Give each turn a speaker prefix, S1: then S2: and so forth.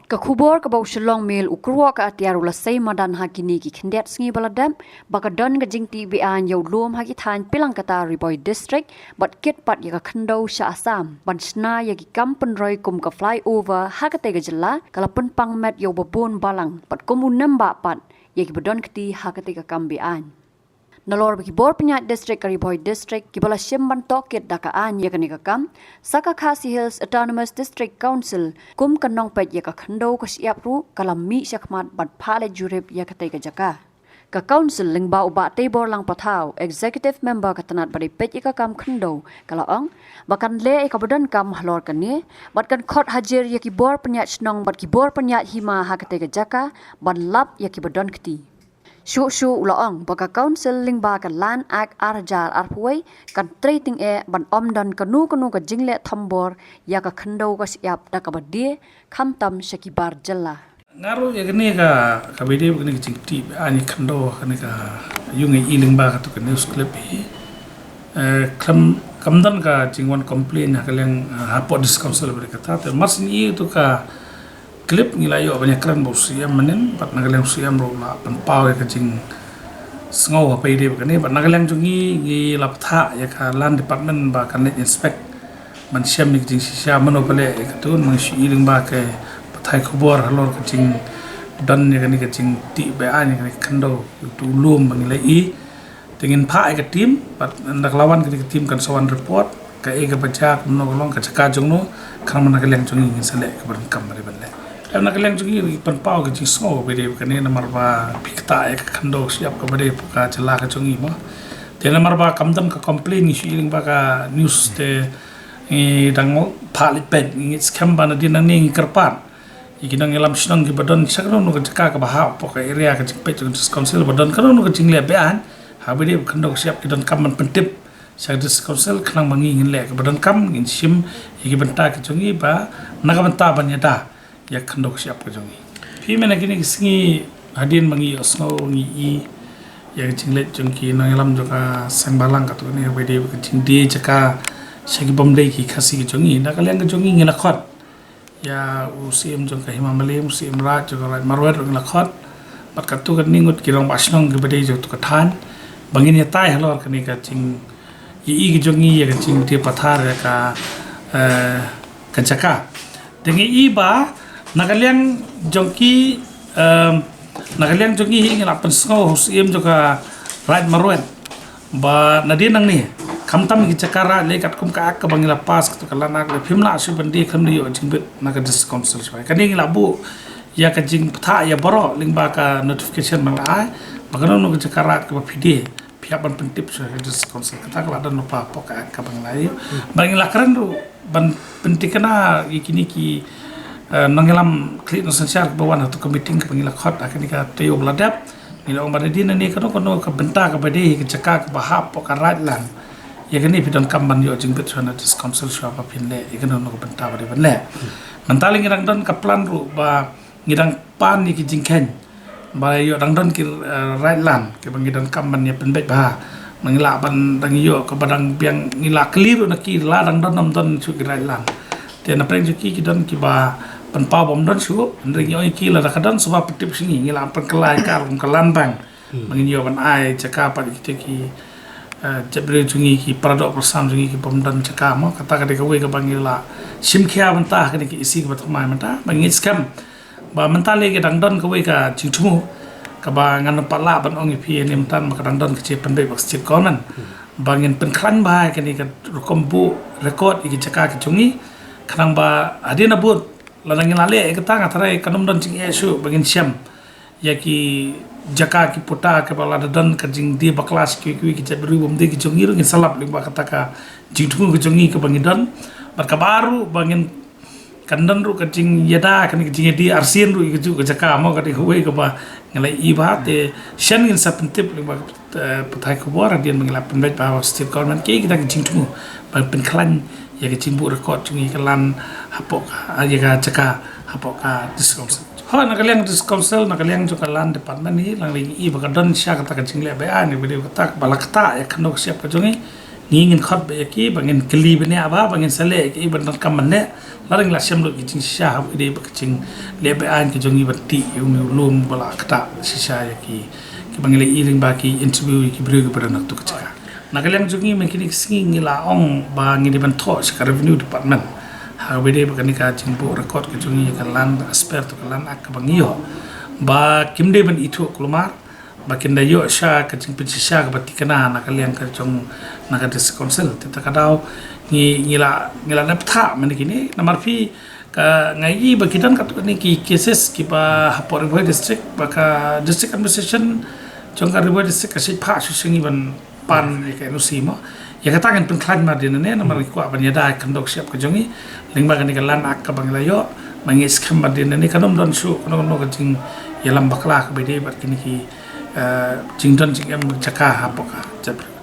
S1: Ka khubor ka bau shalong mel ukrua ka atiaru la sei madan hakini ki khindet sngi baladam baka don ka jingti bi an yo lom haki than pilang kata riboy district bat kit pat ya ka khando sha asam ban sna ya ki kampen roi kum ka flyover hakate ga jilla kala pun pang met yo babun balang pat kumun namba pat ya ki bodon kti hakate ka kambi an Nalor bagi bor penyat district Kariboy district kibala simban tokit dakaan ya kanika kam Saka Khasi Hills Autonomous District Council kum kanong pet ya ka khando ka siap ru kalami syakmat bat phale jurip ya katai ka jaka ka council lingba uba tebor lang patau executive member katanat bari pet ya ka kam khando kalaong bakan le ka bodan kam halor kani bat kan khot hajir ya ki bor penyat snong bat ki bor penyat hima ha katai ka jaka ban lap ya ki bodon kti Shu ulaong baka council lingba kan lan ak arjar arpuai kan treating ban omdan kanu ka jingle thambor ya ka khando ka siap da ka badie khamtam shakibar jalla
S2: ngaru ya gani ka bede gani jingti ani khando kani ka yungi ilingba ka to news clip hi kamdan ka jingwan complain ha kaleng hapot dis council ber kata te mas ni tu ka clip ngilayo banyak keren siam menen pat nagaleng siam ro la pan pau ya kajing sngo apa ide begini pat nagaleng jungi ngi laptha ya ka land department ba kan inspect man siam ni kajing sia mano pale katun mang si iling ba ke pathai khobor halor kajing dan ya kani kajing ti ba ani kani kando tu lum bangilai i tingin pha ka team pat nak lawan ka team kan sawan report ka e ka baca no long ka chaka jungno khang man nagaleng jungi ngi sale ka bar kam mari balle Karena kalian juga pen pau ke jisau bede kene nomor ba pikta ek khando siap ka bede ka chala ka chungi mo te nomor ba kamdam ka complain isi iling ba ka news te dang phali pet ngi scam ba na din nang ngi kerpan ikinang elam snang ki badon sakno no ka ka ba ha po ka area ka chipet council badon kano no ka jingle be an ha bede khando siap ki don kam man pentip sa council khnang mangi ngin le ka badon kam ngin sim iki benta ka chungi ba naga benta banya da ya khando siap ka jongi phi mena kini singi hadin mangi osno ngi i ya jingle jongki nangalam joka sangbalang ka to ne bede ka jingde jaka sagi bomdei ki khasi ki jongi na kalyang ka jongi ngila khot ya usim jong ka himamale usim ra joka ra marwar ngila khot pat ka tu ka ningut ki rong basnong ki bede jo to ka than bangin ya tai halor kani ka jing i ki jongi ya ka jing te pathar ka jaka dengi i ba Nagaliang jongki ngin apan sngo husim joka right marwet ba nadin nang ni kamtam ki cakara lekat kum ka ak bangila pas to kalana le phimla su bandi kham ni yo jingbit naga dis council sai kani ngila bu ya ka jing tha ya boro lingba ka notification mang ai bagano no ka cakara ka pide piapan pentip su dis council kata kala dan lupa poka ka banglai bangila keren ru ban pentikana ikini ki nangelam klik no sensiar bawan atau meeting ke pangila khot akan ka teo bladap nila umar di nani kono ka benta ka bade ka caka ka bahap po ka radlan ya gani pidon kamban yo jingbet sona dis council swa pa pinle ikano no ka benta bade banle mantaling ngirang don ka plan ru ba ngirang pan ni ki jingken ba yo dang don ki radlan ke bangidon kamban ya penbet ba mangila ban dang yo ka badang biang ngila clear na ki la dang don nam don su ki radlan te na preng ki don ki ba penpau bom don su ndring yo iki la kadon sebab petip sini ngila pen kelai kar kelan bang mangin yo ban ai caka pa ki ki jebre jungi ki paradok persam jungi ki bom don caka mo kata ka de we ka bangila sim khia bantah ka ki isi ka batmai mata bangit scam ba mentale ke dang don ka we ka chingchumu ka ba ngan pala ban ong pi nim tan ka dang don ka che pendai bak chip konan bangin pen klan ba ka ni ka kombu record iki caka ki jungi khanang ba adina but ladang lale ke tang atrai kanum don ching esu bagin siam ya ki jaka ki puta ke bala dan ka jing di baklas ki jabru bom de ki jongi ru salap limba kata ka jingtu ki jongi ke bangin don barka baru bangin kandan ru ka jing yada kan ki jing di arsin ru ki ju jaka mo ka de huwe ka ba ngalai iba te shan ngin sa pentip limba putai ko bor dian mangila penbet ba state government ki kita ki jingtu ba pen klan ya ke cimbu rekod cungi kelan hapok aja ka caka hapok ka discouncil ha nakaliang discouncil nakaliang juga lan department ni lang ling i bakadon sya kata ka cingle ba ani bede kata bala kata ya kano siap ka jungi ngin khot be ki bangin kli bene aba bangin sale ki ban kam ne laring la sem lo ki jing sha ha ide ba jing le be an ki jongi batti umi lum bala kata sisa ya ki bangile iring ba ki interview ki breu ba nak tu ka nagaleng jongi me ki singi ngila ong ba ngi ban tho ka revenue department ha be de ba ni ka jing bo record ki jongi ka lan asper to ka lan ak bangiyo ba kimde ban itu kulumar bakin da yo sha ka jing pin sha ka batti kana nagaleng ka jong naga dis council tita kadau ngila na ptha mane kini namar pi ka ngai ba kidan kat ni ki cases ki ba hapor boy district ba ka district administration jongkar boy district ka sei pha su singi ban pan ka no sima ya ka tangan pen klan ma din ne namar ko ban ya da kan dok siap ka jongi ling ba ka ni ka lan ak ka bangla yo mangis kham ba din ne kanom don su kono no ka jing ya lam bakla ka be de ba kini ki jing don jing am chaka hapoka jabra